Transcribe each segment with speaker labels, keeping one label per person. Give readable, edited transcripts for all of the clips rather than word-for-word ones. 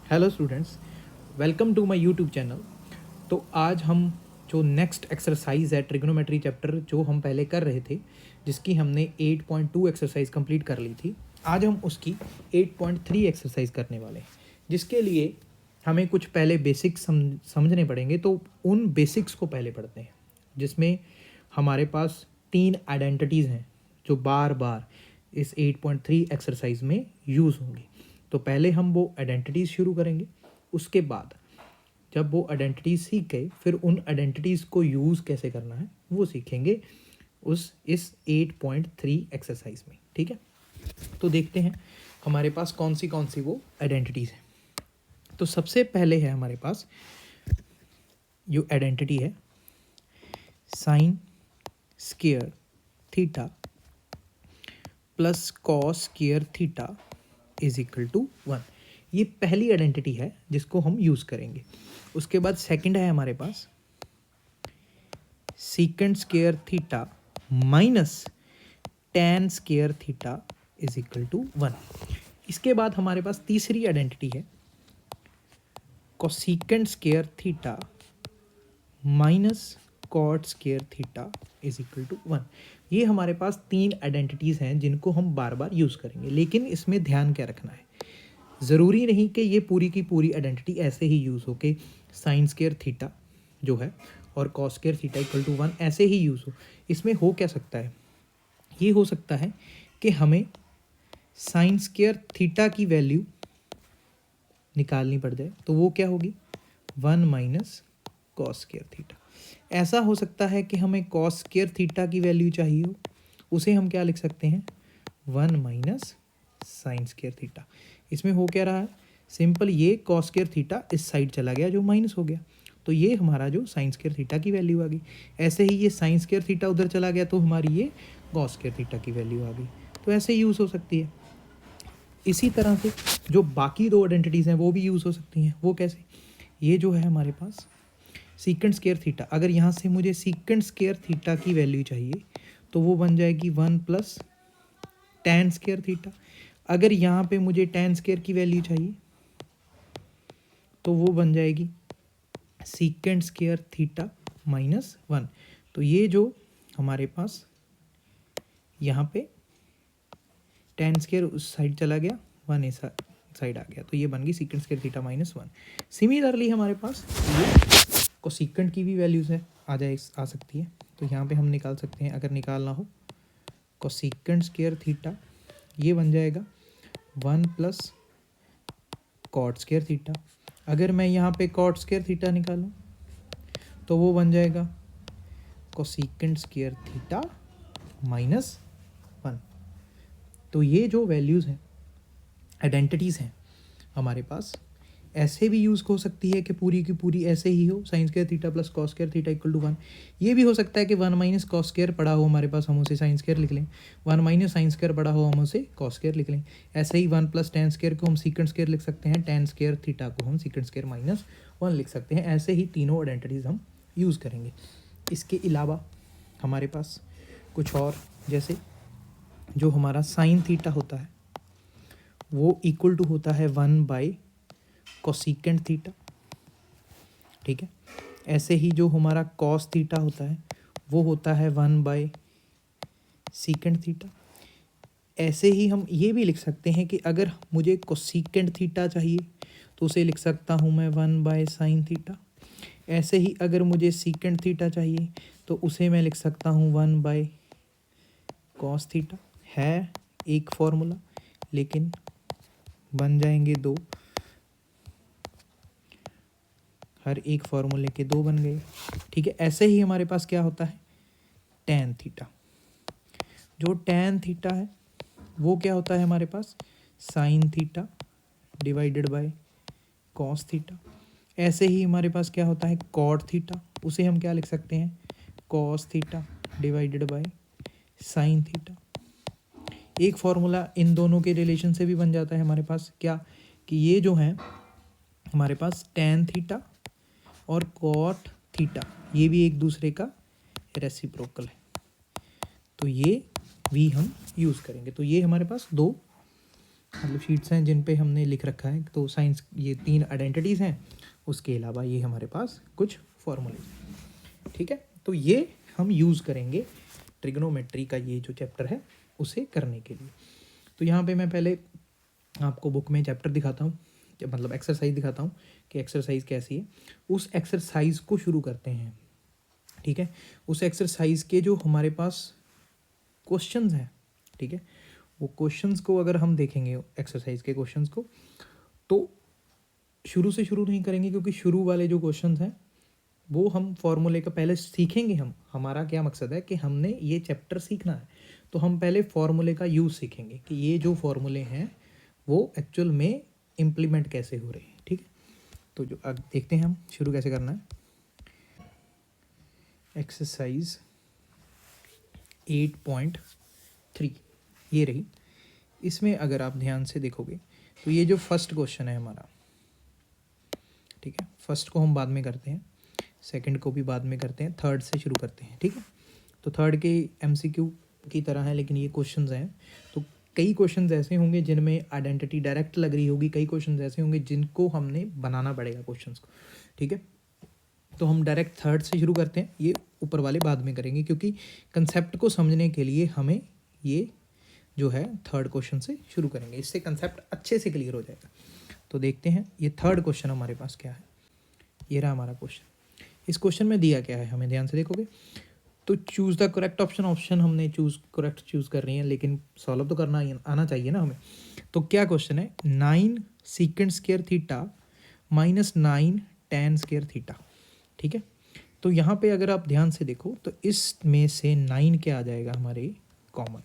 Speaker 1: Hello students, welcome to my YouTube channel. तो आज हम जो नेक्स्ट एक्सरसाइज है ट्रिग्नोमेट्री चैप्टर जो हम पहले कर रहे थे, जिसकी हमने 8.2 एक्सरसाइज कंप्लीट कर ली थी, आज हम उसकी 8.3 एक्सरसाइज करने वाले हैं, जिसके लिए हमें कुछ पहले बेसिक्स समझने पड़ेंगे। तो उन बेसिक्स को पहले पढ़ते हैं, जिसमें हमारे पास 3 आइडेंटिटीज़ हैं जो बार बार इस 8.3 एक्सरसाइज में यूज़ होंगी। तो पहले हम वो आइडेंटिटीज़ शुरू करेंगे, उसके बाद जब वो आइडेंटिटीज़ सीख गए फिर उन आइडेंटिटीज़ को यूज़ कैसे करना है वो सीखेंगे इस 8.3 एक्सरसाइज में। ठीक है, तो देखते हैं हमारे पास कौन सी वो आइडेंटिटीज़ हैं। तो सबसे पहले है हमारे पास जो आइडेंटिटी है sine square theta plus cos square theta is equal to 1। ये पहली आइडेंटिटी है जिसको हम यूज़ करेंगे। उसके बाद सेकंड है हमारे पास secant square theta minus tan square theta is equal to 1। इसके बाद हमारे पास तीसरी आइडेंटिटी है cosecant square theta minus cot square theta is equal to 1। ये हमारे पास 3 आइडेंटिटीज़ हैं जिनको हम बार बार यूज़ करेंगे, लेकिन इसमें ध्यान क्या रखना है, ज़रूरी नहीं कि ये पूरी की पूरी आइडेंटिटी ऐसे ही यूज़ हो के साइन स्क्वायर थीटा जो है और cos square theta equal to 1 ऐसे ही यूज़ हो। इसमें हो क्या सकता है, ये हो सकता है कि हमें साइन स्क्वायर थीटा की वैल्यू निकालनी पड़ जाए, तो वो क्या होगी 1 माइनस कॉस स्क्वायर थीटा। ऐसा हो सकता है कि हमें कॉस स्क्वायर थीटा की वैल्यू चाहिए हो, उसे हम क्या लिख सकते हैं 1 माइनस साइन स्क्वायर थीटा। इसमें हो क्या रहा है, सिंपल ये कॉस स्क्वायर थीटा इस साइड चला गया जो माइनस हो गया, तो ये हमारा जो साइन स्क्वायर थीटा की वैल्यू आ गई। ऐसे ही ये साइन स्क्वायर थीटा उधर चला गया तो हमारी ये कॉस स्क्वायर थीटा की वैल्यू आ गई। तो ऐसे यूज़ हो सकती है। इसी तरह से जो बाकी 2 आइडेंटिटीज़ हैं वो भी यूज़ हो सकती हैं। वो कैसे, ये जो है हमारे पास सीकेंट स्क्वायर थीटा, अगर यहाँ से मुझे सीकेंट स्क्वायर थीटा की वैल्यू चाहिए तो वो बन जाएगी 1 प्लस टेन स्क्वायर थीटा। अगर यहाँ पे मुझे टेन स्क्वायर की वैल्यू चाहिए तो वो बन जाएगी सीकेंट स्क्वायर थीटा माइनस 1। तो ये जो हमारे पास यहाँ पे टेन स्क्वायर उस साइड चला गया, 1 इस साइड आ गया, तो ये बन गई secant square theta minus 1। Similarly हमारे पास ये कोसेकेंट की भी वैल्यूज़ है आ सकती है। तो यहाँ पे हम निकाल सकते हैं, अगर निकालना हो कोसेकेंट स्क्वायर थीटा ये बन जाएगा 1 प्लस कॉट स्क्वायर थीटा। अगर मैं यहाँ पे कॉट स्क्वायर थीटा निकालूँ तो वो बन जाएगा कोसेकेंट स्क्वायर थीटा माइनस 1। तो ये जो वैल्यूज़ हैं, आइडेंटिटीज़ हैं हमारे पास, ऐसे भी यूज़ हो सकती है कि पूरी की पूरी ऐसे ही हो sine square theta plus cos square theta equal to 1। ये भी हो सकता है कि 1 माइनस कॉस स्क्वायर पड़ा हो हमारे पास, हम उसे साइन स्क्वायर लिख लें। 1 माइनस साइन स्क्वायर पड़ा हो हम उसे कॉस स्क्वायर लिख लें। ऐसे ही 1 प्लस टेन स्क्वायर को हम सीकेंट स्क्वायर लिख सकते हैं, टेन स्क्वायर थीटा को हम सीकेंट स्क्वायर माइनस 1 लिख सकते हैं। ऐसे ही तीनों आइडेंटिटीज़ हम यूज़ करेंगे। इसके अलावा हमारे पास कुछ और, जैसे जो हमारा साइन थीटा होता है वो इक्वल टू होता है 1 बाई कोसेकेंट थीटा। ठीक है, ऐसे ही जो हमारा कॉस थीटा होता है वो होता है 1 बाई सीकेंट थीटा। ऐसे ही हम ये भी लिख सकते हैं कि अगर मुझे कोसेकेंट थीटा चाहिए तो उसे लिख सकता हूँ मैं 1 बाई साइन थीटा। ऐसे ही अगर मुझे सीकेंट थीटा चाहिए तो उसे मैं लिख सकता हूँ 1 बाई कॉस थीटा। है एक फॉर्मूला, लेकिन बन जाएंगे 2, हर एक फार्मूले के 2 बन गए। ठीक है, ऐसे ही हमारे पास क्या होता है टेन थीटा। जो टेन थीटा है वो क्या होता है हमारे पास sine theta divided by cos theta. ऐसे ही हमारे पास क्या होता है कॉट थीटा, उसे हम क्या लिख सकते हैं cos theta divided bye sine theta. एक फार्मूला इन दोनों के रिलेशन से भी बन जाता है हमारे पास, क्या कि ये जो है हमारे पास टेन थीटा और कॉट थीटा ये भी एक दूसरे का रेसिप्रोकल है, तो ये भी हम यूज़ करेंगे। तो ये हमारे पास 2 मतलब शीट्स हैं जिन पे हमने लिख रखा है। तो साइंस ये 3 आइडेंटिटीज़ हैं, उसके अलावा ये हमारे पास कुछ फॉर्मूले। ठीक है, तो ये हम यूज़ करेंगे ट्रिग्नोमेट्री का ये जो चैप्टर है उसे करने के लिए। तो यहाँ पे मैं पहले आपको बुक में चैप्टर दिखाता हूँ, मतलब एक्सरसाइज दिखाता हूँ कि एक्सरसाइज कैसी है। उस एक्सरसाइज को शुरू करते हैं। ठीक है, उस एक्सरसाइज के जो हमारे पास क्वेश्चंस हैं, ठीक है, वो क्वेश्चंस को अगर हम देखेंगे एक्सरसाइज के क्वेश्चंस को, तो शुरू से शुरू नहीं करेंगे, क्योंकि शुरू वाले जो क्वेश्चंस हैं वो हम फॉर्मूले का पहले सीखेंगे। हमारा क्या मकसद है कि हमने ये चैप्टर सीखना है, तो हम पहले फॉर्मूले का यूज़ सीखेंगे कि ये जो फॉर्मूले हैं वो एक्चुअल में इम्प्लीमेंट कैसे हो रहे हैं। ठीक है, तो जो अब देखते हैं हम शुरू कैसे करना है। एक्सरसाइज 8.3 ये रही। इसमें अगर आप ध्यान से देखोगे तो ये जो फर्स्ट क्वेश्चन है हमारा, ठीक है, फर्स्ट को हम बाद में करते हैं, सेकंड को भी बाद में करते हैं, थर्ड से शुरू करते हैं। ठीक है, तो थर्ड के एमसीक्यू की तरह है, लेकिन ये क्वेश्चंस हैं। तो कई क्वेश्चंस ऐसे होंगे जिनमें आइडेंटिटी डायरेक्ट लग रही होगी, कई क्वेश्चंस ऐसे होंगे जिनको हमने बनाना पड़ेगा क्वेश्चंस को। ठीक है, तो हम डायरेक्ट थर्ड से शुरू करते हैं, ये ऊपर वाले बाद में करेंगे, क्योंकि कंसेप्ट को समझने के लिए हमें ये जो है थर्ड क्वेश्चन से शुरू करेंगे, इससे कंसेप्ट अच्छे से क्लियर हो जाएगा। तो देखते हैं ये थर्ड क्वेश्चन हमारे पास क्या है। ये रहा हमारा क्वेश्चन। इस क्वेश्चन में दिया क्या है, हमें ध्यान से देखोगे तो चूज़ द करेक्ट ऑप्शन हमने करेक्ट चूज़ कर रही है, लेकिन सॉल्व तो करना आना चाहिए ना हमें। तो क्या क्वेश्चन है, 9 सीकेंड square theta minus 9 tan square theta. ठीक है, तो यहाँ पे अगर आप ध्यान से देखो तो इसमें से 9 क्या आ जाएगा हमारे कॉमन,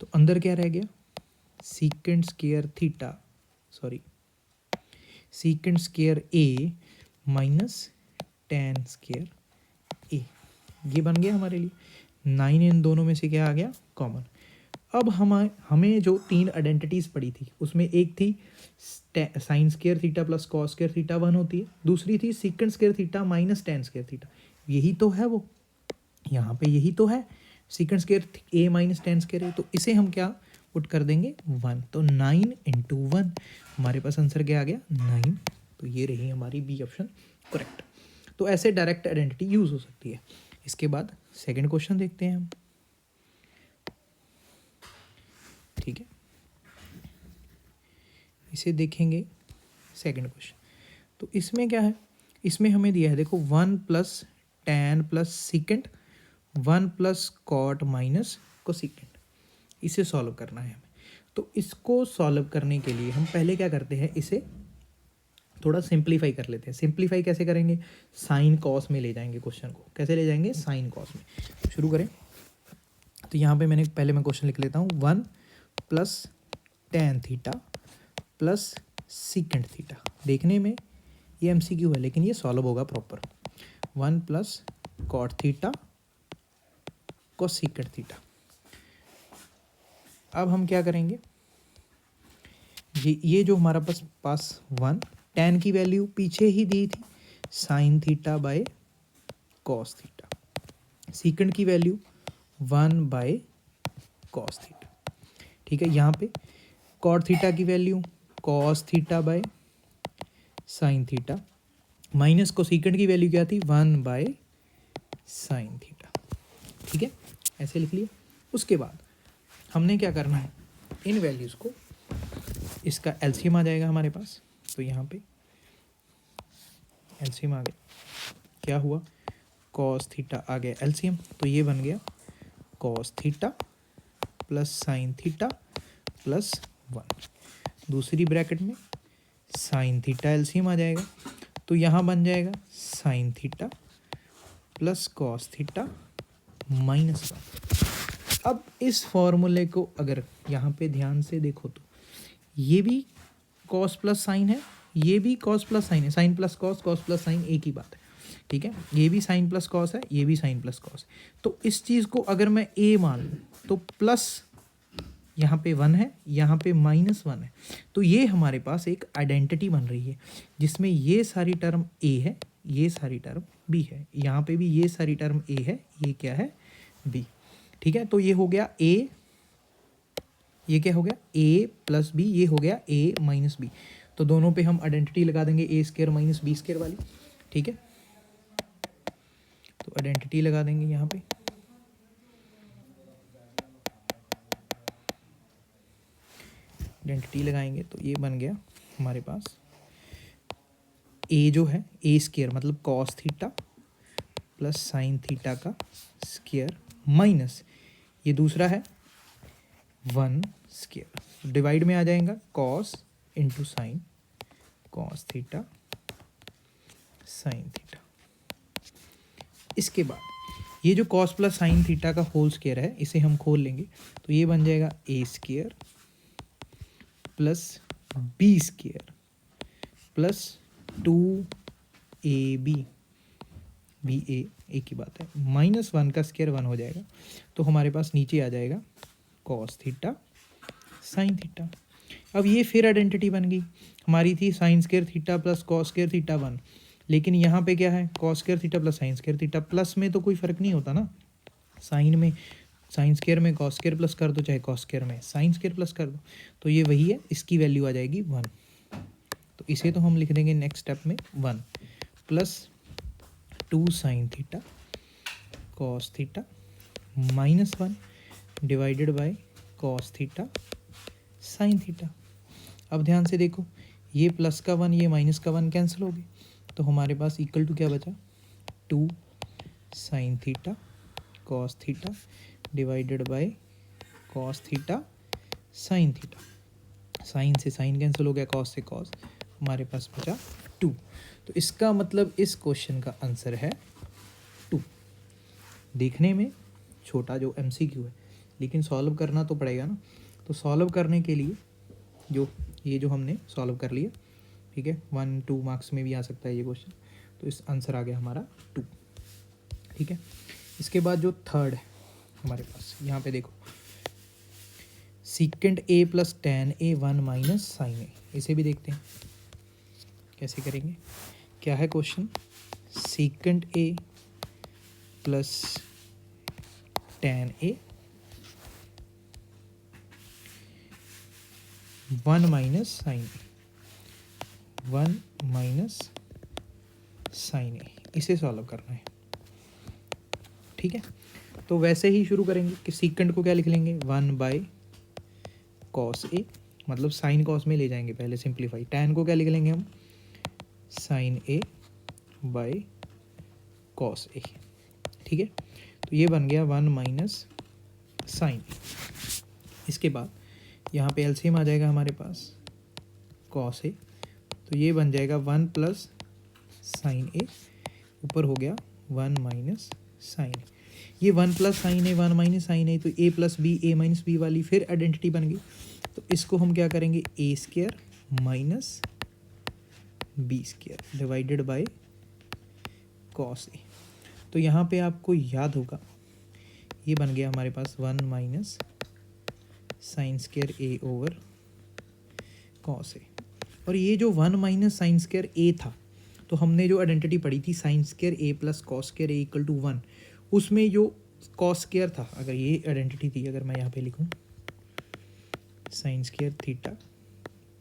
Speaker 1: तो अंदर क्या रह गया, secant square theta, sorry secant square A minus tan square A, ये बन गया हमारे लिए। 9 इन दोनों में से क्या आ गया, कॉमन। अब हमें जो 3 आइडेंटिटीज़ पड़ी थी उसमें एक थी sine square theta plus cos square theta 1 होती है, दूसरी थी सीकेंड square theta minus tan square theta. यही तो है वो, यहाँ पे यही तो है सीकेंड square A minus tan square ए। तो इसे हम क्या पुट कर देंगे, 1। तो 9 इंटू 1, हमारे पास आंसर क्या आ गया, 9। तो ये रही हमारी बी ऑप्शन करेक्ट। तो ऐसे डायरेक्ट आइडेंटिटी यूज़ हो सकती है। इसके बाद सेकंड क्वेश्चन देखते हैं हम। ठीक है, इसे देखेंगे सेकंड क्वेश्चन। तो इसमें क्या है, इसमें हमें दिया है देखो 1 plus tan plus secant 1 plus cot minus cosecant, इसे सॉल्व करना है हमें। तो इसको सॉल्व करने के लिए हम पहले क्या करते हैं, इसे थोड़ा सिंप्लीफाई कर लेते हैं। सिंप्लीफाई कैसे करेंगे, साइन कॉस में ले जाएंगे क्वेश्चन को। कैसे ले जाएंगे, साइन कॉस में। शुरू करें, तो यहाँ पे मैं क्वेश्चन लिख लेता हूँ, 1 plus tan theta plus secant theta. देखने में ये एमसीक्यू है, लेकिन ये सॉल्व होगा proper. 1 plus cot theta cosecant theta. अब हम क्या करेंगे, ये जो हमारा पास 1, tan की वैल्यू पीछे ही दी थी, sine theta by cos theta, सीकेंड की वैल्यू 1 बाय कॉस थीटा। ठीक है, यहाँ पे कॉट थीटा की value cos theta by sine theta, minus cosecant की वैल्यू क्या थी, 1 बाय साइन थीटा। ठीक है, ऐसे लिख लिया। उसके बाद हमने क्या करना है, इन वैल्यूज़ को, इसका एलसीएम आ जाएगा हमारे पास। तो यहाँ पे एलसीएम आ गया, क्या हुआ, कॉस थीटा आ गया एलसीएम, तो ये बन गया cos theta plus sine theta plus 1। दूसरी ब्रैकेट में साइन थीटा एलसीएम आ जाएगा, तो यहाँ बन जाएगा sine theta plus cos theta minus 1। अब इस फॉर्मूले को अगर यहाँ पे ध्यान से देखो तो ये भी कॉस प्लस साइन है, ये भी कॉस प्लस साइन है, sine plus cos, cos plus sine एक ही बात है। ठीक है, ये भी साइन प्लस कॉस है, ये भी साइन प्लस कॉस है। तो इस चीज़ को अगर मैं ए मान लूँ तो प्लस यहाँ पे 1 है, यहाँ पे -1 है, तो ये हमारे पास एक आइडेंटिटी बन रही है जिसमें ये सारी टर्म ए है, ये सारी टर्म बी है, यहाँ पे भी ये सारी टर्म ए है, ये क्या है, बी। ठीक है, तो ये हो गया ए, ये क्या हो गया ए प्लस बी, ये हो गया ए माइनस बी। तो दोनों पे हम आइडेंटिटी लगा देंगे ए स्क्वायर माइनस बी स्क्वायर वाली, ठीक है। तो आइडेंटिटी लगा देंगे यहाँ पे, आइडेंटिटी लगाएंगे तो ये बन गया हमारे पास ए जो है ए स्क्वायर मतलब cos theta plus sine theta का स्क्वायर माइनस ये दूसरा है 1 स्क्वायर, डिवाइड में आ जाएगा cos into sine, cos theta sine theta. इसके बाद ये जो कॉस प्लस साइन थीटा का होल स्क्वायर है इसे हम खोल लेंगे, तो ये बन जाएगा A square plus B square plus 2ab, B A की बात है, माइनस 1 का स्क्वायर 1 हो जाएगा। तो हमारे पास नीचे आ जाएगा कॉस थीटा साइन थीटा। अब ये फिर आइडेंटिटी बन गई हमारी, थी sine square theta plus cos square theta 1, लेकिन यहाँ पे क्या है cos square theta plus sine square theta. Plus में तो कोई फ़र्क नहीं होता ना, साइन में साइन स्क्वायर में कॉस स्क्वायर प्लस कर दो, चाहे कॉस स्क्वायर में साइन स्क्वायर प्लस कर दो, तो ये वही है, इसकी वैल्यू आ जाएगी 1। तो इसे तो हम लिख देंगे नेक्स्ट स्टेप में 1 plus 2 sine theta cos theta minus 1 divided by cos theta sine theta. अब ध्यान से देखो, ये प्लस का 1 ये माइनस का 1 कैंसिल हो गए, तो हमारे पास इक्वल टू क्या बचा 2 sine theta cos theta divided by cos theta sine theta. Sine से साइन कैंसिल हो गया, कॉस से कॉस, हमारे पास बचा 2। तो इसका मतलब इस क्वेश्चन का आंसर है 2। देखने में छोटा जो MCQ है, लेकिन सॉल्व करना तो पड़ेगा ना। तो सॉल्व करने के लिए जो हमने सॉल्व कर लिया, ठीक है, 1-2 मार्क्स में भी आ सकता है ये क्वेश्चन, तो इस आंसर आ गया हमारा 2, ठीक है। इसके बाद जो थर्ड है हमारे पास, यहाँ पे देखो secant A plus tan a 1 minus sine A, इसे भी देखते हैं कैसे करेंगे। क्या है question, secant A plus tan a 1 minus sine A, 1 minus sine A, इसे सॉल्व करना है, ठीक है। तो वैसे ही शुरू करेंगे कि सीकेंट को क्या लिख लेंगे 1 बाय कॉस ए, मतलब साइन कॉस में ले जाएंगे पहले सिंप्लीफाई। tan को क्या लिख लेंगे हम साइन ए बाय कॉस ए, ठीक है। तो ये बन गया 1 माइनस साइन ए। इसके बाद यहाँ पे एलसीएम आ जाएगा हमारे पास कॉस ए, तो ये बन जाएगा 1 प्लस साइन ए, ऊपर हो गया 1 माइनस साइन ए। ये 1 plus sine A 1 minus sine ए, तो ए प्लस बी ए माइनस बी वाली फिर आइडेंटिटी बन गई। तो इसको हम क्या करेंगे A square minus B square divided by cos A. तो यहाँ पे आपको याद होगा ये बन गया हमारे पास 1 minus sign square A over cos ए। और ये जो 1 माइनस साइन स्क्वायर ए था, तो हमने जो आइडेंटिटी पढ़ी थी sine square A plus cos square A equal to 1, उसमें जो कॉस स्क्वायर था, अगर ये आइडेंटिटी थी, अगर मैं यहाँ पे लिखूँ sine square theta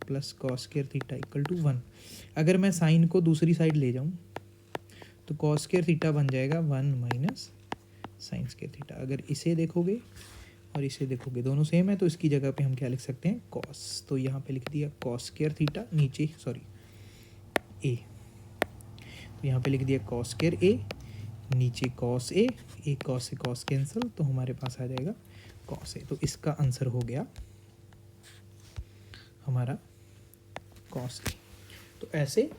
Speaker 1: plus cos square theta equal to 1, अगर मैं साइन को दूसरी साइड ले जाऊँ तो कॉस स्क्वायर थीटा बन जाएगा 1 माइनस साइन स्क्वायर थीटा। अगर इसे देखोगे और इसे देखोगे दोनों सेम है, तो इसकी जगह पे हम क्या लिख सकते हैं कॉस। तो यहाँ पे लिख दिया कॉस स्क्वायर थीटा, नीचे ए, तो यहाँ पे लिख दिया कॉस स्क्वायर ए, नीचे कॉस ए, एक कॉस से कॉस कैंसिल, तो हमारे पास आ जाएगा कॉस ए। तो इसका आंसर हो गया हमारा कॉस ए। तो ऐसे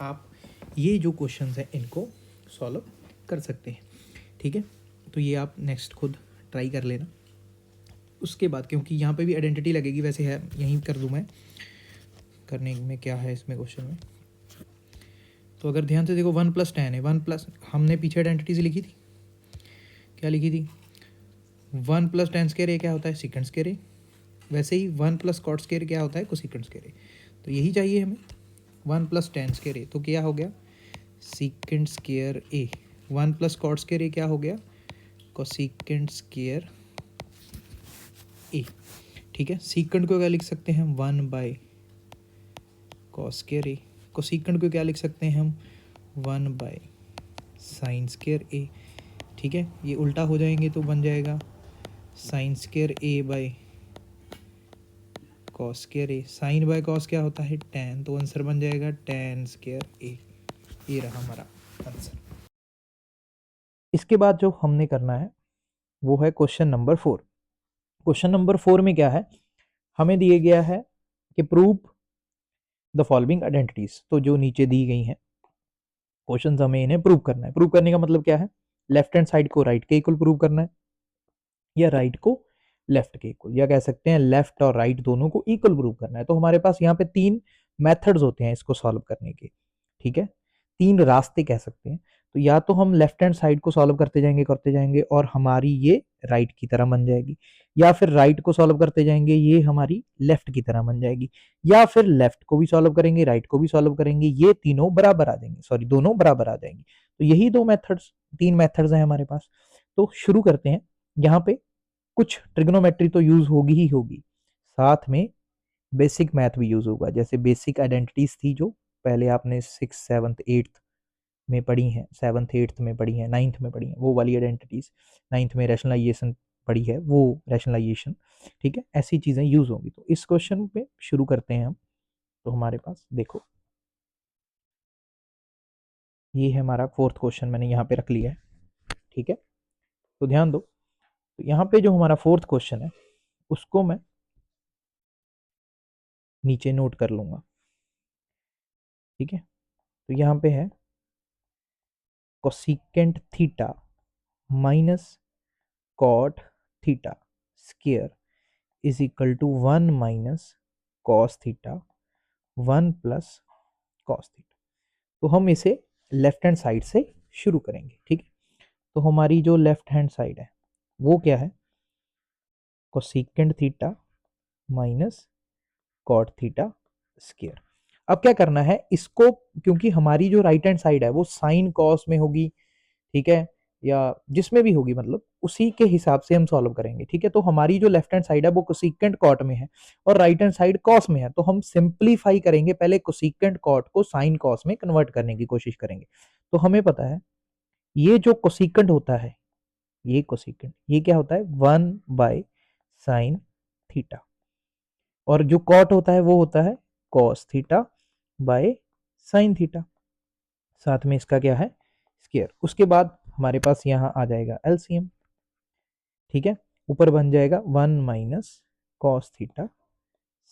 Speaker 1: आप ये जो क्वेश्चंस हैं इनको सॉल्व कर सकते हैं, ठीक है। तो ये आप नेक्स्ट खुद ट्राई कर लेना। उसके बाद क्योंकि यहाँ पे भी आइडेंटिटी लगेगी, वैसे है यहीं कर दूँ मैं, करने में क्या है इसमें क्वेश्चन में। तो अगर ध्यान से देखो 1 प्लस tan है, 1 प्लस हमने पीछे आइडेंटिटी से लिखी थी, क्या लिखी थी 1 प्लस tan स्क्वायर ए क्या होता है सीकेंट स्क्वायर ए, वैसे ही 1 प्लस कॉट स्क्वायर क्या होता है कोसीकेंट स्क्वायर ए। तो यही चाहिए हमें 1 प्लस tan स्क्वायर ए, तो क्या हो गया सीकेंट स्क्वायर ए, 1 प्लस कॉट स्क्वायर ए क्या हो गया कोसीकेंट स्क्वायर ए, ठीक है। सीकेंड को क्या लिख सकते हैं हम 1 कॉस स्क्वायर ए। कोसीकेंड को क्या लिख सकते हैं हम 1 साइन स्क्वायर ए। ठीक है, ये उल्टा हो जाएंगे तो बन जाएगा sine square A by cos square A. Sine by cos क्या होता है टैन, तो आंसर बन जाएगा टैन स्क्वायर ए। ये रहा हमारा आंसर। इसके बाद जो हमने करना है वो है क्वेश्चन नंबर 4। क्वेश्चन नंबर 4 में क्या है, हमें दिया गया है कि प्रूव द फॉलोइंग आइडेंटिटीज। तो जो नीचे दी गई हैं क्वेश्चन हमें इन्हें प्रूव करना है। प्रूव करने का मतलब क्या है, लेफ्ट हैंड साइड को राइट के इक्वल प्रूव करना है, या राइट को लेफ्ट के इक्वल, या कह सकते हैं लेफ्ट और राइट दोनों को इक्वल प्रूव करना है। तो हमारे पास यहाँ पे 3 मेथड्स होते हैं इसको सॉल्व करने के। ठीक है, 3 रास्ते कह सकते हैं। तो या तो हम लेफ्ट हैंड साइड को सॉल्व करते जाएंगे और हमारी ये राइट की तरह बन जाएगी, या फिर राइट को सॉल्व करते जाएंगे ये हमारी लेफ्ट की तरह बन जाएगी, या फिर लेफ्ट को भी सॉल्व करेंगे राइट को भी सॉल्व करेंगे, ये तीनों बराबर आ जाएंगे, सॉरी दोनों बराबर आ जाएंगे। तो यही 3 मेथड्स हैं हमारे पास। तो शुरू करते हैं। यहाँ पे कुछ ट्रिग्नोमेट्री तो यूज होगी ही होगी, साथ में बेसिक मैथ भी यूज होगा। जैसे बेसिक आइडेंटिटीज थी जो पहले आपने 6th 7th 8th में पढ़ी हैं, 7th 8th में पढ़ी हैं, 9th में पढ़ी हैं, वो वाली आइडेंटिटीज। 9th में रैशनलाइजेशन पढ़ी है, वो रैशनलाइजेशन। ठीक है, ऐसी चीजें यूज होंगी। तो इस क्वेश्चन पे शुरू करते हैं हम। तो हमारे पास देखो, ये है हमारा 4th क्वेश्चन, मैंने यहाँ पे रख लिया है। ठीक है, तो ध्यान दो। तो यहाँ पे जो हमारा 4th क्वेश्चन है उसको मैं नीचे नोट कर लूंगा। ठीक है, तो यहाँ पे है cosecant theta minus cot theta square is equal to 1 minus cos theta 1 plus cos theta. तो हम इसे लेफ्ट हैंड साइड से शुरू करेंगे। ठीक है, तो हमारी जो लेफ्ट हैंड साइड है वो क्या है, cosecant theta minus cot theta square. अब क्या करना है इसको, क्योंकि हमारी जो राइट हैंड साइड है वो साइन कॉस में होगी, ठीक है, या जिसमें भी होगी, मतलब उसी के हिसाब से हम सॉल्व करेंगे। ठीक है, तो हमारी जो लेफ्ट हैंड साइड है वो कोसिकेंट कॉट में है और राइट हैंड साइड कॉस में है। तो हम सिंप्लीफाई करेंगे, पहले कोसिकेंट कॉट को साइन कॉस में कन्वर्ट करने की कोशिश करेंगे। तो हमें पता है ये जो कोसिकेंट होता है, ये कोसिकेंट, ये क्या होता है 1/sin थीटा, और जो कॉट होता है वो होता है cos theta by sine theta, साथ में इसका क्या है स्क्वायर। उसके बाद हमारे पास यहाँ आ जाएगा एलसीएम। ठीक है, ऊपर बन जाएगा 1 माइनस कॉस थीटा,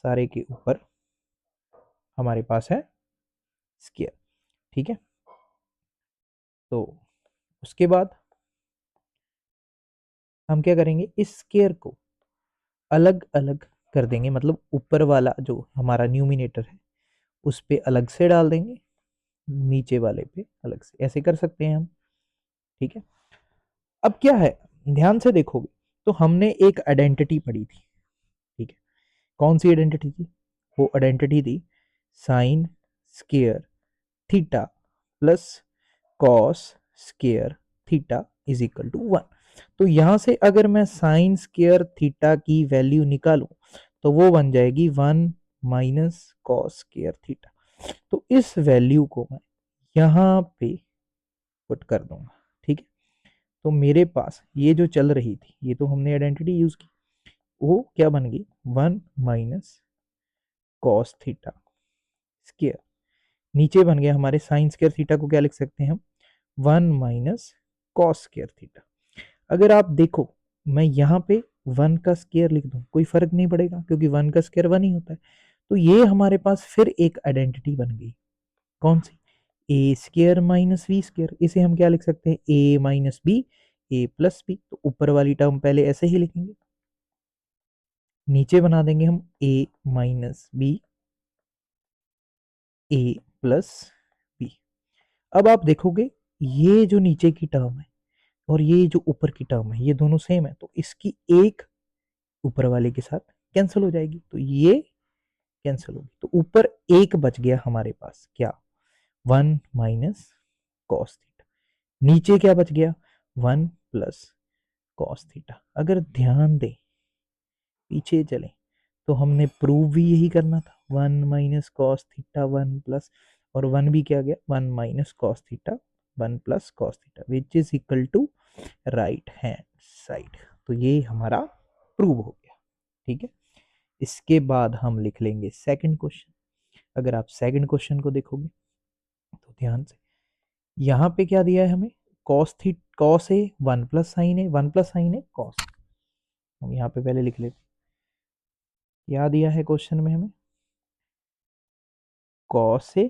Speaker 1: सारे के ऊपर हमारे पास है स्क्वायर। ठीक है, तो उसके बाद हम क्या करेंगे, इस स्क्वायर को अलग अलग कर देंगे, मतलब ऊपर वाला जो हमारा न्यूमिनेटर है उस पे अलग से डाल देंगे, नीचे वाले पे अलग से, ऐसे कर सकते हैं हम। ठीक है, अब क्या है, ध्यान से देखोगे तो हमने एक आइडेंटिटी पढ़ी थी। ठीक है, कौन सी आइडेंटिटी थी, वो आइडेंटिटी थी sine square theta plus cos square theta is equal to 1। तो यहां से अगर मैं साइन स्क्वायर थीटा की वैल्यू निकालूं तो वो बन जाएगी 1 माइनस कॉस स्क्वायर थीटा। तो इस वैल्यू को मैं यहां पे पुट कर दूंगा। ठीक है, तो मेरे पास ये जो चल रही थी, ये तो हमने आइडेंटिटी यूज की, वो क्या बन गई 1 माइनस कॉस थीटा स्क्वायर, नीचे बन गया हमारे साइन स्क्वायर थीटा को क्या लिख सकते हैं हम 1 माइनस कॉस स्क्वायर थीटा। अगर आप देखो मैं यहाँ पे 1 का स्क्वायर लिख दूं कोई फर्क नहीं पड़ेगा, क्योंकि 1 का स्क्वायर 1 ही होता है। तो ये हमारे पास फिर एक आइडेंटिटी बन गई, कौन सी, ए स्क्वायर माइनस बी स्क्वायर। इसे हम क्या लिख सकते हैं ए माइनस बी ए प्लस बी। तो ऊपर वाली टर्म पहले ऐसे ही लिखेंगे, नीचे बना देंगे हम ए माइनस बी ए प्लस बी। अब आप देखोगे ये जो नीचे की टर्म है और ये जो ऊपर की टर्म है ये दोनों सेम है, तो इसकी एक ऊपर वाले के साथ कैंसिल हो जाएगी, तो ये कैंसिल होगी। तो ऊपर एक बच गया हमारे पास क्या 1 माइनस कॉस थीटा, नीचे क्या बच गया 1 प्लस कॉस थीटा। अगर ध्यान दें पीछे चले तो हमने प्रूव भी यही करना था, 1 माइनस कॉस थीटा 1 प्लस, और 1 भी क्या गया, 1 minus cos theta 1 plus cos theta which is equal to right hand side. तो ये हमारा प्रूव हो गया। ठीक है, इसके बाद हम लिख लेंगे सेकंड क्वेश्चन। अगर आप सेकंड क्वेश्चन को देखोगे तो ध्यान से, यहाँ पे क्या दिया है हमें, cos A 1 plus sine A, 1 plus sine A cos. हम यहाँ पे पहले लिख लेते, क्या दिया है क्वेश्चन में हमें, cos A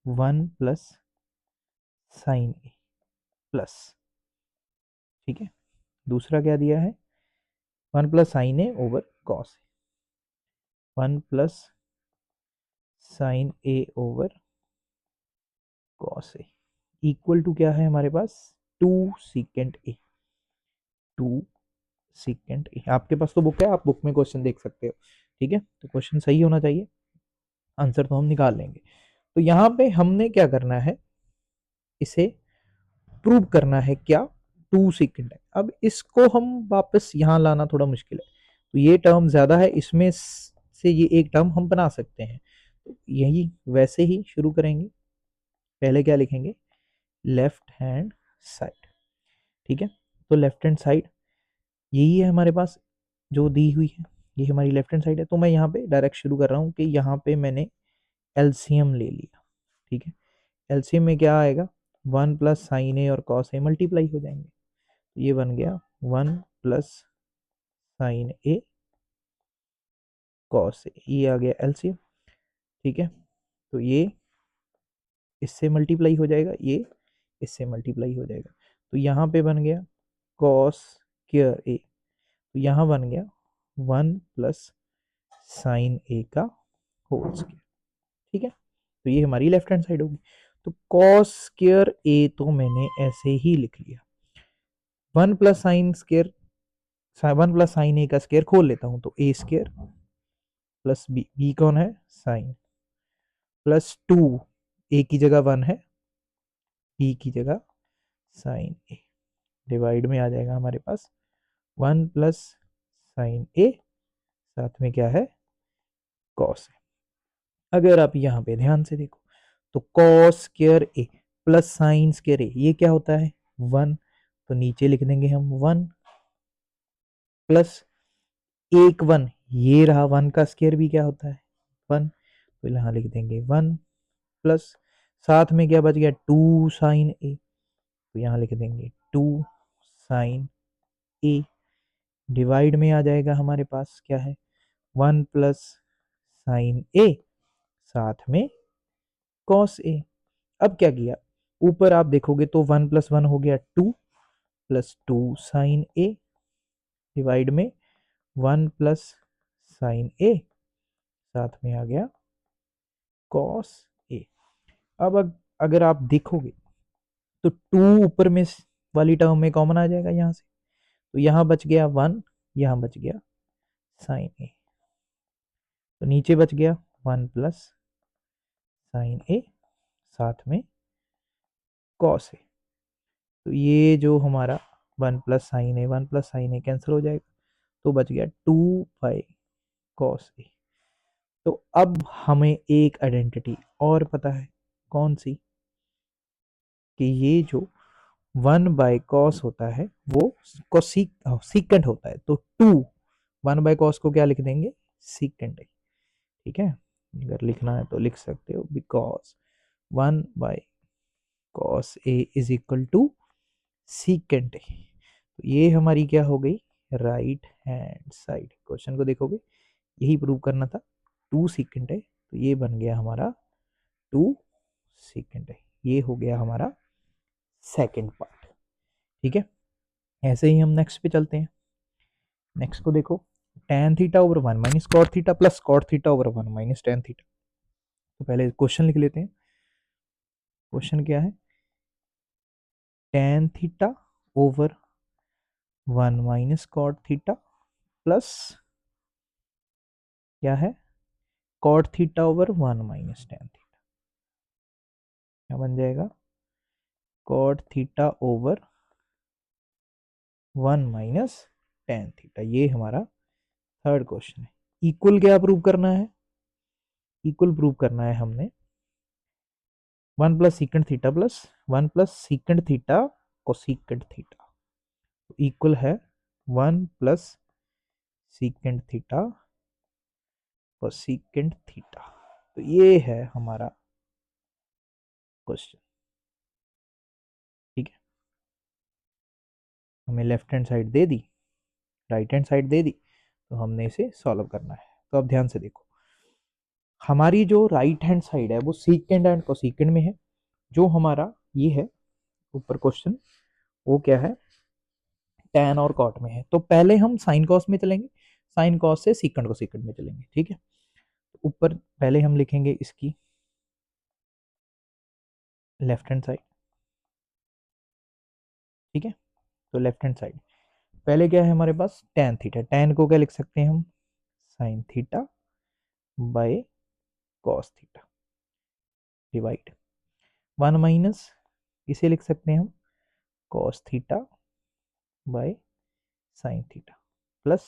Speaker 1: 1 plus sine A plus, ठीक है। दूसरा क्या दिया है, 1 plus sine A over cos A, 1 plus sine A over cos A equal to क्या है हमारे पास, 2 सीकेंट ए, 2 सीकेंट ए। आपके पास तो बुक है, आप बुक में क्वेश्चन देख सकते हो। ठीक है, तो क्वेश्चन सही होना चाहिए, आंसर तो हम निकाल लेंगे। तो यहाँ पे हमने क्या करना है, इसे प्रूव करना है क्या, 2 सीकेंट है। अब इसको हम वापस यहाँ लाना थोड़ा मुश्किल है, तो ये टर्म ज्यादा है, इसमें से ये एक टर्म हम बना सकते हैं। तो यही वैसे ही शुरू करेंगे, पहले क्या लिखेंगे, लेफ्ट हैंड साइड। ठीक है, तो लेफ्ट हैंड साइड यही है हमारे पास जो दी हुई है, ये हमारी लेफ्ट हैंड साइड है। तो मैं यहाँ पे डायरेक्ट शुरू कर रहा हूँ कि यहाँ पे मैंने एलसीएम ले लिया। ठीक है, एलसीएम में क्या आएगा, 1 प्लस साइन ए और कॉस ए मल्टीप्लाई हो जाएंगे, तो ये बन गया 1 plus sine A cos A, ये आ गया एलसीएम। ठीक है, तो ये इससे मल्टीप्लाई हो जाएगा, ये इससे मल्टीप्लाई हो जाएगा, तो यहाँ पे बन गया कॉस स्क्वायर ए, तो यहाँ बन गया 1 प्लस साइन ए का होल स्क्वायर। ठीक है, तो ये हमारी लेफ्ट हैंड साइड होगी। तो कॉस स्क्वायर ए तो मैंने ऐसे ही लिख लिया, 1 plus sine square, 1 plus sine A का स्क्वायर खोल लेता हूं, तो A square plus B, B कौन है साइन, प्लस 2, ए की जगह 1 है, बी की जगह साइन ए, डिवाइड में आ जाएगा हमारे पास 1 प्लस साइन ए, साथ में क्या है कॉस है। अगर आप यहाँ पे ध्यान से देखो, तो cos square A plus sine square A, ये क्या होता है 1, तो नीचे लिख देंगे हम 1 प्लस एक 1, ये रहा 1 का स्क्वायर भी क्या होता है 1, तो यहाँ लिख देंगे 1 प्लस, साथ में क्या बच गया 2 साइन ए, तो यहाँ लिख देंगे 2 साइन ए, डिवाइड में आ जाएगा हमारे पास क्या है 1 प्लस साइन ए, साथ में कॉस ए। अब क्या किया, ऊपर आप देखोगे तो 1 प्लस 1 हो गया 2 प्लस 2 साइन ए, डिवाइड में 1 प्लस साइन ए, साथ में आ गया कॉस ए। अब अगर आप देखोगे तो 2 ऊपर में वाली टर्म में कॉमन आ जाएगा यहाँ से, तो यहाँ बच गया 1, यहाँ बच गया साइन ए, तो नीचे बच गया 1 प्लस साइन ए, साथ में कॉस ए। तो ये जो हमारा 1 plus sine A, 1 plus sine A cancel हो जाएगा, तो बच गया 2 बाई कॉस ए। तो अब हमें एक आइडेंटिटी और पता है, कौन सी, कि ये जो 1 बाय कॉस होता है वो सीकेंट होता है, तो 1 बाय कॉस को क्या लिख देंगे सीकेंट है। ठीक है, अगर लिखना है तो लिख सकते हो, because 1 by cos A is equal to secant A. तो ये हमारी क्या हो गई राइट हैंड साइड। क्वेश्चन को देखोगे यही प्रूव करना था, 2 सीकेंट है, तो ये बन गया हमारा 2 सीकेंट है। ये हो गया हमारा सेकेंड पार्ट। ठीक है, ऐसे ही हम नेक्स्ट पे चलते हैं। नेक्स्ट को देखो, tan theta over 1 minus cot theta plus cot theta over 1 minus tan theta. तो पहले क्वेश्चन लिख लेते हैं। क्वेश्चन क्या है, tan theta over 1 minus cot theta plus क्या है cot theta over 1 minus tan theta, क्या बन जाएगा cot theta over 1 minus tan theta. ये हमारा थर्ड क्वेश्चन है। इक्वल क्या प्रूव करना है? इक्वल प्रूव करना है हमने 1 plus secant theta plus 1 plus secant theta cosecant theta equal है 1 plus secant theta cosecant theta. तो ये है हमारा क्वेश्चन। ठीक है, हमें लेफ्ट हैंड साइड दे दी, राइट हैंड साइड दे दी, तो हमने इसे सॉल्व करना है। तो अब ध्यान से देखो, हमारी जो राइट हैंड साइड है वो सीकेंड एंड कोसीकेंड में है। जो हमारा ये है ऊपर क्वेश्चन, वो क्या है, टैन और कॉट में है। तो पहले हम साइन कॉस में चलेंगे, साइन कॉस से सीकेंड कोसीकेंड में चलेंगे। ठीक है, तो ऊपर पहले हम लिखेंगे इसकी लेफ्ट हैंड साइड। ठीक है, तो लेफ्ट हैंड साइड पहले क्या है हमारे पास, टैन थीटा। टैन को क्या लिख सकते हैं हम, sine theta by cos theta divide 1 minus, इसे लिख सकते हैं हम cos theta by sine theta plus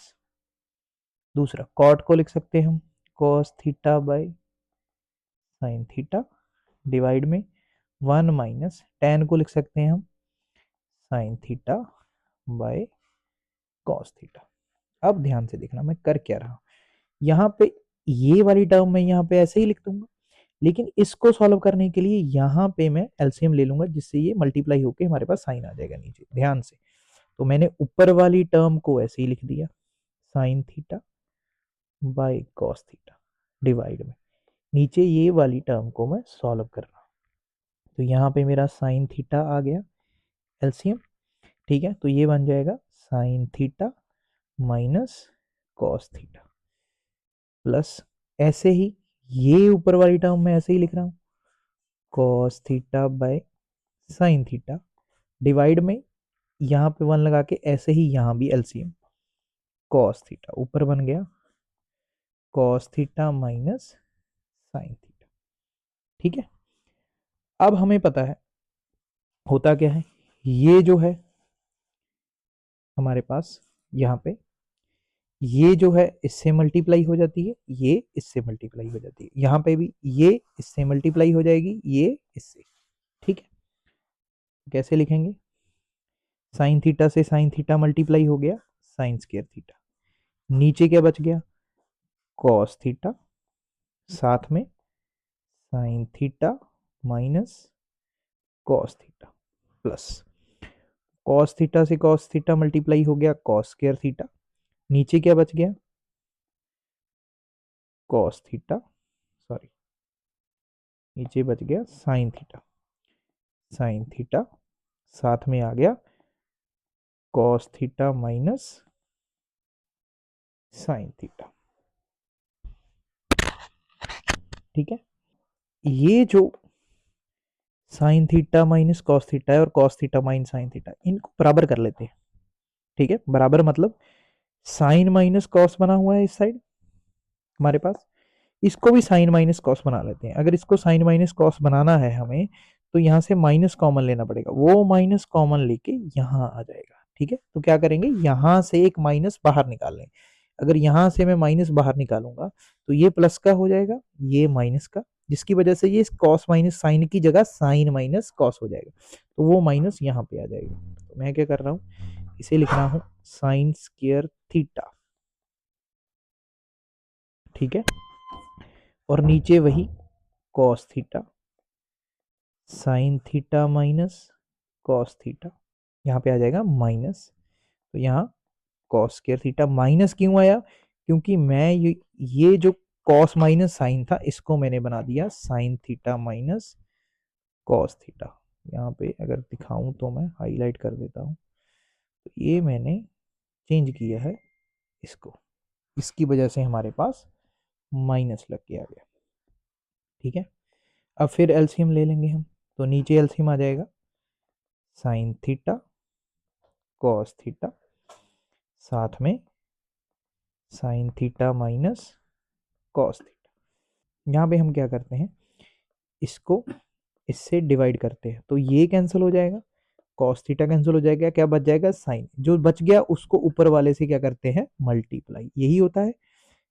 Speaker 1: दूसरा कॉट को लिख सकते हैं हम cos theta by sine theta divide में 1 माइनस टैन को लिख सकते हैं हम sine theta by cos theta. अब ध्यान से देखना मैं कर क्या रहा हूं, यहाँ पे ये वाली टर्म मैं यहाँ पे ऐसे ही लिख दूंगा, लेकिन इसको सॉल्व करने के लिए यहाँ पे मैं एलसीएम ले लूंगा, जिससे ये मल्टीप्लाई होके हमारे पास साइन आ जाएगा नीचे। ध्यान से, तो मैंने ऊपर वाली टर्म को ऐसे ही लिख दिया sine theta by cos theta divide में नीचे ये वाली टर्म को मैं सॉल्व कर रहा हूँ। तो यहाँ पे मेरा साइन थीटा आ गया एलसीएम। ठीक है, तो ये बन जाएगा sign theta minus cos theta plus ऐसे ही ये ऊपर वाली टर्म में ऐसे ही लिख रहा हूँ cos theta by sine theta divide में यहाँ पे 1 लगा के ऐसे ही यहाँ भी एलसीएम कॉस थीटा ऊपर बन गया cos theta minus sine theta. ठीक है, अब हमें पता है होता क्या है, ये जो है हमारे पास यहाँ पे ये जो है इससे मल्टीप्लाई हो जाती है, ये इससे मल्टीप्लाई हो जाती है, यहाँ पे भी ये इससे मल्टीप्लाई हो जाएगी, ये इससे। ठीक है, कैसे लिखेंगे, साइन थीटा से साइन थीटा मल्टीप्लाई हो गया साइन स्क्वायर थीटा, नीचे क्या बच गया कॉस थीटा, साथ में sign theta minus cos theta plus cos theta से कॉस थीटा मल्टीप्लाई हो गया कॉस स्क्वायर थीटा, नीचे क्या बच गया कॉस थीटा, सॉरी नीचे बच गया साइन थीटा, साइन थीटा साथ में आ गया cos theta minus sine theta. ठीक है, ये जो sign theta minus cos theta है और cos theta minus sine theta, इनको बराबर कर लेते हैं। ठीक है, बराबर मतलब साइन माइनस कॉस बना हुआ है इस साइड हमारे पास, इसको भी साइन माइनस कॉस बना लेते हैं। अगर इसको साइन माइनस कॉस बनाना है हमें, तो यहाँ से माइनस कॉमन लेना पड़ेगा, वो माइनस कॉमन लेके यहाँ आ जाएगा। ठीक है, तो क्या करेंगे, यहाँ से एक माइनस बाहर निकाल लें। अगर यहाँ से मैं माइनस बाहर निकालूंगा तो ये प्लस का हो जाएगा, ये माइनस का, जिसकी वजह से ये कॉस माइनस साइन की जगह साइन माइनस कॉस हो जाएगा, तो वो माइनस यहाँ पे आ जाएगा। तो मैं क्या कर रहा हूँ, इसे लिख रहा हूँ साइन स्क्वायर थीटा। ठीक है, और नीचे वही cos theta sine theta minus cos theta, यहाँ पे आ जाएगा माइनस, तो यहाँ कॉस स्क्वायर थीटा माइनस क्यों आया, क्योंकि मैं ये जो कॉस माइनस साइन था इसको मैंने बना दिया sign theta minus cos theta. यहाँ पे अगर दिखाऊं तो मैं हाईलाइट कर देता हूँ, तो ये मैंने चेंज किया है इसको, इसकी वजह से हमारे पास माइनस लग के आ गया। ठीक है, अब फिर एलसीएम ले लेंगे हम, तो नीचे एलसीएम आ जाएगा साइन थीटा कॉस थीटा साथ में sign theta minus cos theta. यहाँ पे हम क्या करते हैं, इसको इससे डिवाइड करते हैं, तो ये कैंसिल हो जाएगा, कॉस थीटा कैंसिल हो जाएगा, क्या बच जाएगा साइन, जो बच गया उसको ऊपर वाले से क्या करते हैं मल्टीप्लाई, यही होता है।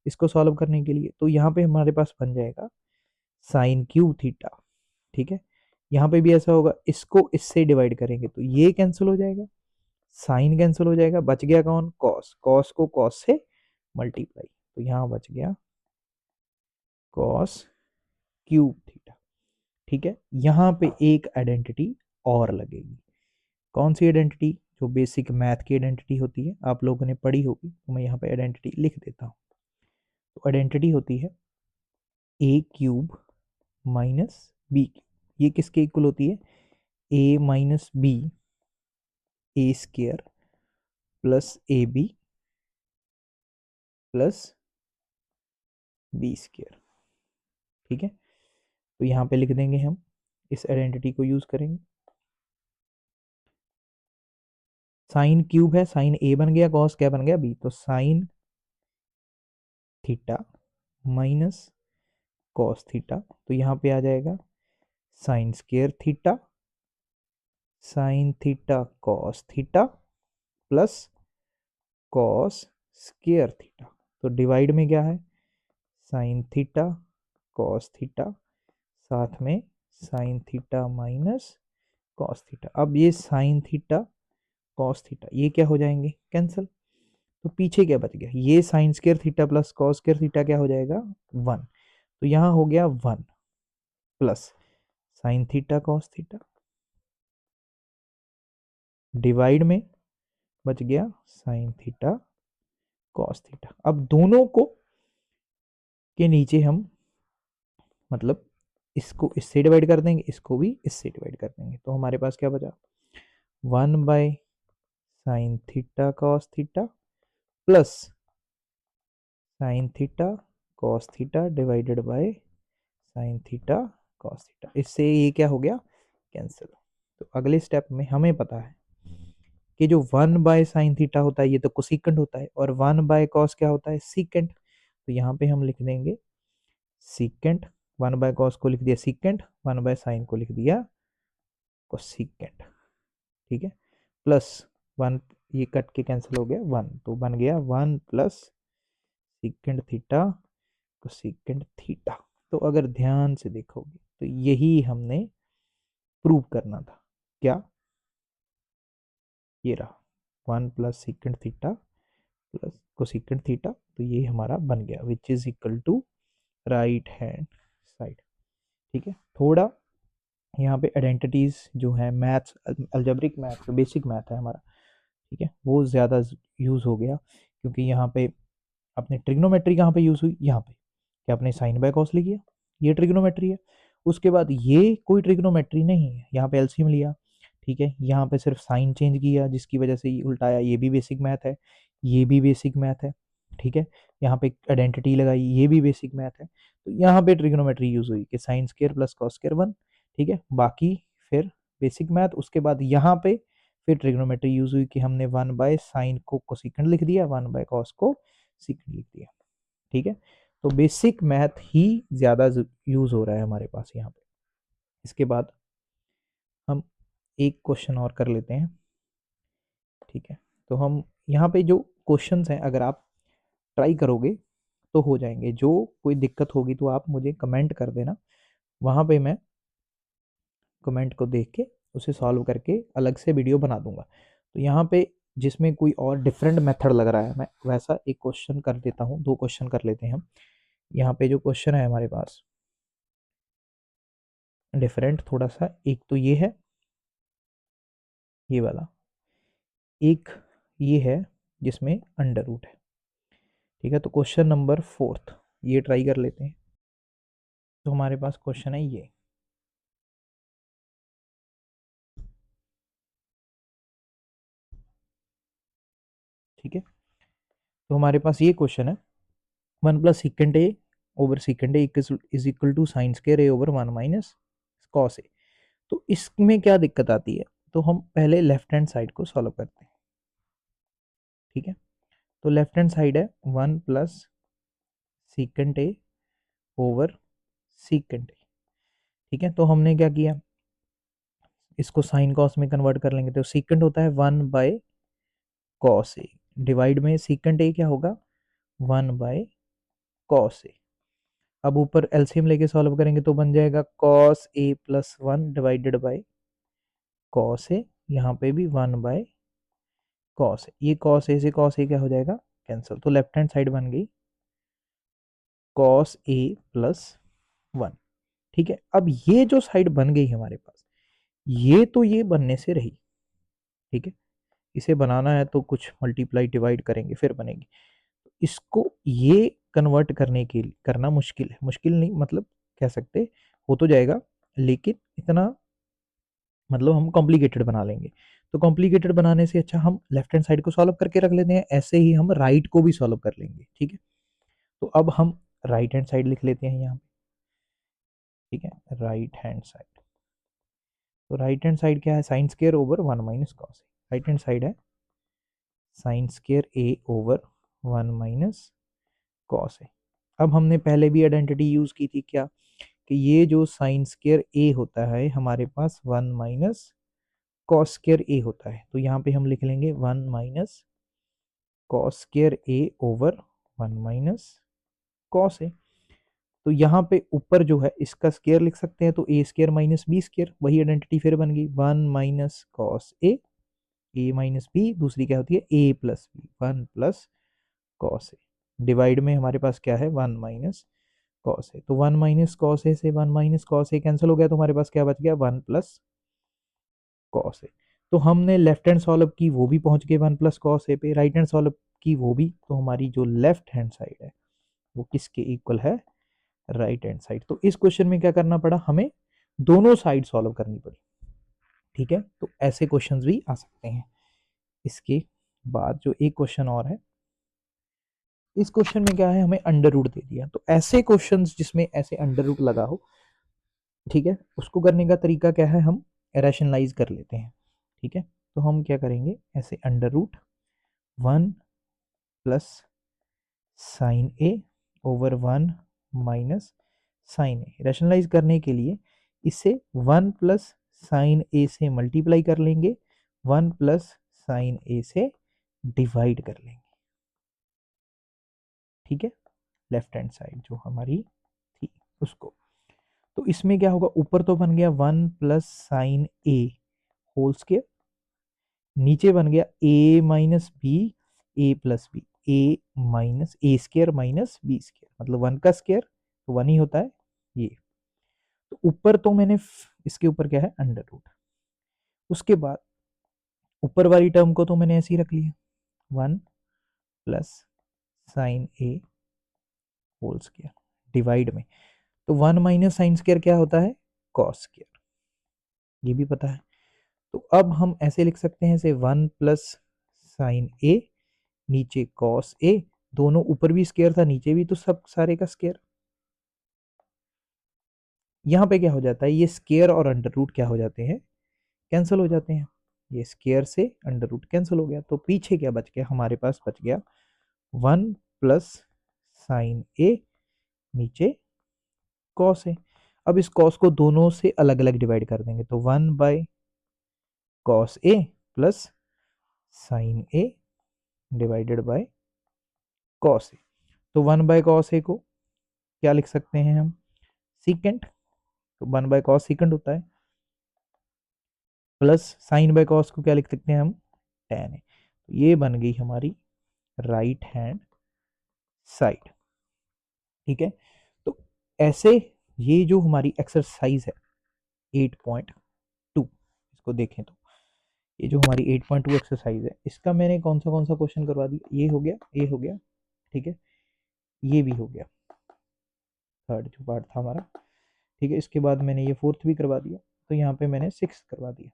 Speaker 1: इसको सॉल्व करने के लिए। तो यहाँ पे हमारे पास बन जाएगा साइन क्यूब थीटा, ठीक है। यहाँ पे भी ऐसा होगा, इसको इससे डिवाइड करेंगे तो ये कैंसिल हो जाएगा, साइन कैंसिल हो जाएगा, बच गया कौन, कॉस, कॉस को कॉस से मल्टीप्लाई, तो यहाँ बच गया कॉस क्यूब थीटा, ठीक है। यहाँ पे एक आइडेंटिटी और लगेगी, कौन सी आइडेंटिटी, जो बेसिक मैथ की आइडेंटिटी होती है, आप लोगों ने पढ़ी होगी, तो मैं यहाँ पे आइडेंटिटी लिख देता हूँ। तो आइडेंटिटी होती है A cube minus B cube, ये किसके इक्वल होती है, A minus B A square plus A B plus B square, ठीक है। तो यहाँ पे लिख देंगे हम, इस आइडेंटिटी को यूज करेंगे, साइन क्यूब है, साइन ए बन गया, कॉस क्या बन गया बी, तो sign theta minus cos theta, तो यहाँ पे आ जाएगा sine square theta sine theta cos theta plus cos square theta, तो डिवाइड में क्या है, साइन थीटा कॉस थीटा साथ में sign theta minus cos theta. अब ये साइन थीटा कॉस थीटा ये क्या हो जाएंगे, कैंसिल, तो पीछे क्या बच गया, ये sine square theta plus cos square theta क्या हो जाएगा, 1, तो यहाँ हो गया 1 plus sine theta cos theta, divide में बच गया साइन थीटा कॉस थीटा। अब दोनों को के नीचे हम मतलब इसको इससे डिवाइड कर देंगे, इसको भी इससे डिवाइड कर देंगे, तो हमारे पास क्या बचा, 1 bye sine theta cos theta plus sine theta cos theta divided bye sine theta cos theta, इससे ये क्या हो गया, कैंसिल। तो अगले स्टेप में हमें पता है कि जो 1 बाय साइन थीटा होता है ये तो कोसिकेंट होता है, और 1 बाय कॉस क्या होता है, सीकेंट, तो यहाँ पे हम लिख देंगे सीकेंट, 1 बाय कॉस को लिख दिया सीकेंट, 1 बाय साइन को लिख दिया कोसिकेंट, ठीक है, प्लस 1, ये कट के कैंसिल हो गया 1, तो बन गया 1 plus secant theta cosecant theta. तो अगर ध्यान से देखोगे तो यही हमने प्रूव करना था, क्या, ये रहा 1 plus secant theta plus cosecant theta, तो ये हमारा बन गया which is equal to right hand side, ठीक है। थोड़ा यहाँ पे आइडेंटिटीज जो है maths, algebraic math, basic math है हमारा, ठीक है, वो ज़्यादा यूज़ हो गया, क्योंकि यहाँ पे अपने ट्रिग्नोमेट्री कहाँ पे यूज़ हुई, यहाँ पे क्या आपने साइन बाय कॉस लिया, ये ट्रिग्नोमेट्री है, उसके बाद ये कोई ट्रिग्नोमेट्री नहीं है, यहाँ पे एलसीएम लिया, ठीक है, यहाँ पे सिर्फ साइन चेंज किया जिसकी वजह से ये उल्टाया, ये भी बेसिक मैथ है, ये भी बेसिक मैथ है, ठीक है, यहाँ पे आइडेंटिटी लगाई, ये भी बेसिक मैथ है, तो यहाँ पे ट्रिग्नोमेट्री यूज़ हुई कि sine square plus cos square 1, ठीक है, बाकी फिर बेसिक मैथ, उसके बाद यहाँ पे फिर ट्रिग्नोमेट्री यूज़ हुई कि हमने 1 बाय साइन को कोसिकेंट लिख दिया, 1 बाय कॉस को सीकेंट लिख दिया, ठीक है। तो बेसिक मैथ ही ज़्यादा यूज़ हो रहा है हमारे पास यहाँ पे। इसके बाद हम एक क्वेश्चन और कर लेते हैं, ठीक है। तो हम यहाँ पे जो क्वेश्चंस हैं अगर आप ट्राई करोगे तो हो जाएंगे, जो कोई दिक्कत होगी तो आप मुझे कमेंट कर देना, वहाँ पे मैं कमेंट को देख के उसे सॉल्व करके अलग से वीडियो बना दूंगा। तो यहाँ पे जिसमें कोई और डिफरेंट मेथड लग रहा है मैं वैसा एक क्वेश्चन कर देता हूँ, 2 क्वेश्चन कर लेते हैं हम। यहाँ पे जो क्वेश्चन है हमारे पास डिफरेंट थोड़ा सा, एक तो ये है, ये वाला, एक ये है जिसमें अंडर रूट है, ठीक है। तो क्वेश्चन नंबर 4 ये ट्राई कर लेते हैं। तो हमारे पास क्वेश्चन है ये, ठीक है। तो हमारे पास ये क्वेश्चन है 1 plus secant A is equal to sine square A over 1 minus cos A. तो इसमें क्या दिक्कत आती है, तो हम पहले लेफ्ट हैंड साइड को सॉल्व करते हैं, ठीक है। तो लेफ्ट हैंड साइड है 1 प्लस सीकेंड ए ओवर सीकेंड ए, ठीक है। तो हमने क्या किया, इसको साइन कॉस में कन्वर्ट कर लेंगे, तो सीकेंड होता है 1 बाय कॉस ए, डिवाइड में सीकेंड ए क्या होगा 1 बाय कॉस ए। अब ऊपर एलसीएम लेके सॉल्व करेंगे तो बन जाएगा cos A plus 1 divided by cos A, यहाँ पे भी 1 बाय कॉस ए। ये कॉस ए से कॉस ए क्या हो जाएगा, कैंसिल, तो लेफ्ट हैंड साइड बन गई कॉस ए प्लस 1। ठीक है, अब ये जो साइड बन गई हमारे पास, ये तो ये बनने से रही। ठीक है, इसे बनाना है तो कुछ मल्टीप्लाई डिवाइड करेंगे फिर बनेगी। इसको ये कन्वर्ट करने के लिए करना मुश्किल है, मुश्किल नहीं मतलब कह सकते हो तो जाएगा, लेकिन इतना मतलब हम कॉम्प्लिकेटेड बना लेंगे। तो कॉम्प्लिकेटेड बनाने से अच्छा हम लेफ्ट हैंड साइड को सॉल्व करके रख लेते हैं, ऐसे ही हम राइट को भी सॉल्व कर लेंगे। ठीक है, तो अब हम राइट हैंड साइड लिख लेते हैं यहाँ पे। ठीक है, राइट हैंड साइड, तो राइट हैंड साइड क्या है, sine square over 1 minus cos A. Right hand side है sine square A over 1 minus cos A. अब हमने पहले भी आइडेंटिटी यूज की थी क्या, कि ये जो साइन स्क्वायर ए होता है हमारे पास 1 माइनस कॉस स्क्वायर ए होता है, तो यहाँ पे हम लिख लेंगे 1 minus cos square A over 1 minus cos A. तो यहाँ पे ऊपर जो है इसका स्क्वायर लिख सकते हैं, तो A square minus B square, वही आइडेंटिटी फिर बन गई 1 माइनस कॉस ए माइनस बी, दूसरी क्या होती है ए plus B, 1 plus cos A. Divide में हमारे पास क्या है 1 माइनस कॉस ए, तो 1 माइनस कॉस ए से 1 माइनस कॉस ए कैंसिल हो गया, तो हमारे पास क्या बच गया 1 प्लस कॉस ए। तो हमने लेफ्ट हैंड सॉल्व की, वो भी पहुंच गए 1 प्लस कॉस ए पे, राइट हैंड सॉल्व की वो भी, तो हमारी जो लेफ्ट हैंड साइड है वो किसके इक्वल है, राइट हैंड साइड। तो इस क्वेश्चन में क्या करना पड़ा, हमें दोनों साइड सॉल्व करनी पड़ी। ठीक है, तो ऐसे क्वेश्चंस भी आ सकते हैं। इसके बाद जो एक क्वेश्चन और है, इस क्वेश्चन में क्या है, हमें अंडर रूट दे दिया, तो ऐसे क्वेश्चंस जिसमें ऐसे अंडर रूट लगा हो, ठीक है, उसको करने का तरीका क्या है, हम रैशनलाइज कर लेते हैं। ठीक है, तो हम क्या करेंगे, ऐसे under root 1 plus sine A over 1 minus sine A, rationalise करने के लिए इसे 1 प्लस साइन ए से मल्टीप्लाई कर लेंगे, 1 प्लस साइन ए से डिवाइड कर लेंगे। ठीक है, लेफ्ट हैंड साइड जो हमारी थी उसको, तो इसमें क्या होगा, ऊपर तो बन गया 1 प्लस साइन ए होल स्क्वायर, नीचे बन गया ए माइनस बी ए प्लस बी, ए माइनस ए स्क्वायर माइनस बी स्क्वायर, मतलब 1 का स्क्वायर तो 1 ही होता है ये। तो ऊपर तो मैंने इसके ऊपर क्या है अंडर रूट, उसके बाद ऊपर वाली टर्म को तो मैंने ऐसे ही रख लिया 1 प्लस साइन ए होल स्क्वायर डिवाइड में, तो 1 माइनस साइन स्क्वायर क्या होता है, कॉस स्क्वायर, ये भी पता है। तो अब हम ऐसे लिख सकते हैं, से 1 प्लस साइन ए, नीचे कॉस ए, दोनों ऊपर भी स्क्वायर था नीचे भी, तो सब सारे का स्क्वायर। यहाँ पे क्या हो जाता है, ये स्क्वायर और अंडर रूट क्या हो जाते हैं, कैंसिल हो जाते हैं, ये स्क्वायर से अंडर रूट कैंसिल हो गया, तो पीछे क्या बच गया, हमारे पास बच गया 1 प्लस साइन ए, नीचे कॉस ए। अब इस कॉस को दोनों से अलग अलग डिवाइड कर देंगे, तो 1 by cos A plus sine A divided by cos A, तो 1 बाय कॉस ए को क्या लिख सकते हैं हम, सीकेंट, तो 1 बाय कॉस सीकेंट होता है, प्लस साइन बाय कॉस को क्या लिख सकते हैं हम, टेन है। तो ये बन गई हमारी राइट हैंड साइड। ठीक है, तो ऐसे ये जो हमारी एक्सरसाइज है 8.2, इसको देखें तो ये जो हमारी 8.2 एक्सरसाइज है, इसका मैंने कौन सा क्वेश्चन करवा दिया, ये हो गया, ये हो गया, ठीक है, ये भी हो गया, थर्ड जो पार्ट था हमारा। ठीक है, इसके बाद मैंने ये फोर्थ भी करवा दिया, तो यहाँ पे मैंने सिक्स करवा दिया।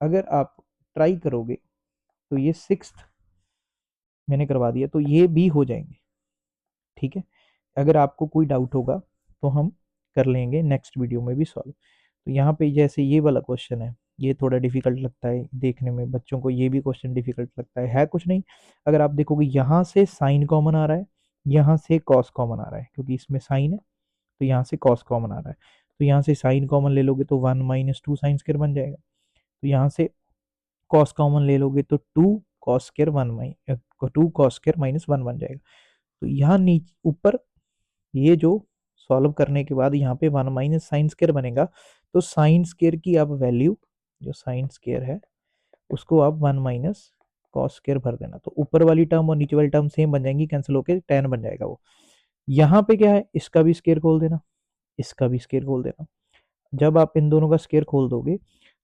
Speaker 1: अगर आप ट्राई करोगे तो ये सिक्स मैंने करवा दिया, तो ये भी हो जाएंगे। ठीक है, अगर आपको कोई डाउट होगा तो हम कर लेंगे नेक्स्ट वीडियो में भी सॉल्व। तो यहाँ पे जैसे ये वाला क्वेश्चन है, ये थोड़ा डिफिकल्ट लगता है देखने में, बच्चों को ये भी क्वेश्चन डिफिकल्ट लगता है कुछ नहीं। अगर आप देखोगे यहाँ से साइन कॉमन आ रहा है, यहाँ से कॉस कॉमन आ रहा है, क्योंकि इसमें साइन है तो यहाँ से कॉस कॉमन आ रहा है, तो यहाँ से साइन कॉमन ले लोगे तो 1 माइनस 2 साइन स्क्वायर बन जाएगा, तो यहाँ से कॉस कॉमन ले लोगे तो 2 cos square 1 2 cos square minus 1 बन जाएगा। तो यहाँ नीचे ऊपर ये जो सॉल्व करने के बाद यहाँ पे 1 माइनस साइन स्क्वायर बनेगा, तो साइन स्क्वायर की आप वैल्यू, जो साइन स्क्वायर है उसको आप 1 माइनस कॉस स्क्वायर भर देना, तो ऊपर वाली टर्म और नीचे वाली टर्म सेम बन जाएंगी, कैंसिल होकर tan बन जाएगा वो। यहाँ पे क्या है, इसका भी स्क्वायर खोल देना, इसका भी स्क्वायर खोल देना। जब आप इन दोनों का स्क्वायर खोल दोगे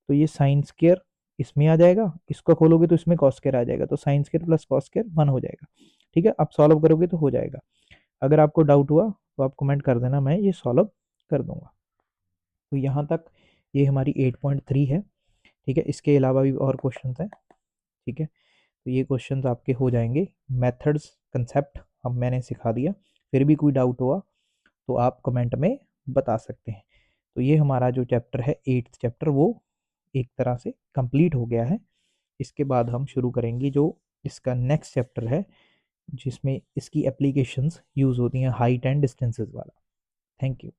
Speaker 1: तो ये साइन स्क्वायर इसमें आ जाएगा, इसको खोलोगे तो इसमें कॉस स्क्वायर आ जाएगा, तो sine square plus cos square 1 हो जाएगा। ठीक है, आप सॉल्व करोगे तो हो जाएगा। अगर आपको डाउट हुआ तो आप कमेंट कर देना, मैं ये सॉल्व कर दूंगा। तो यहाँ तक ये हमारी 8.3 है। ठीक है, इसके अलावा भी और क्वेश्चन हैं। ठीक है, तो ये क्वेश्चंस आपके हो जाएंगे। मेथड्स, कंसेप्ट अब मैंने सिखा दिया, फिर भी कोई डाउट हुआ तो आप कमेंट में बता सकते हैं। तो ये हमारा जो चैप्टर है 8th चैप्टर, वो एक तरह से कंप्लीट हो गया है। इसके बाद हम शुरू करेंगे जो इसका नेक्स्ट चैप्टर है, जिसमें इसकी एप्लीकेशंस यूज़ होती हैं, हाइट एंड डिस्टेंसेस वाला। Thank you.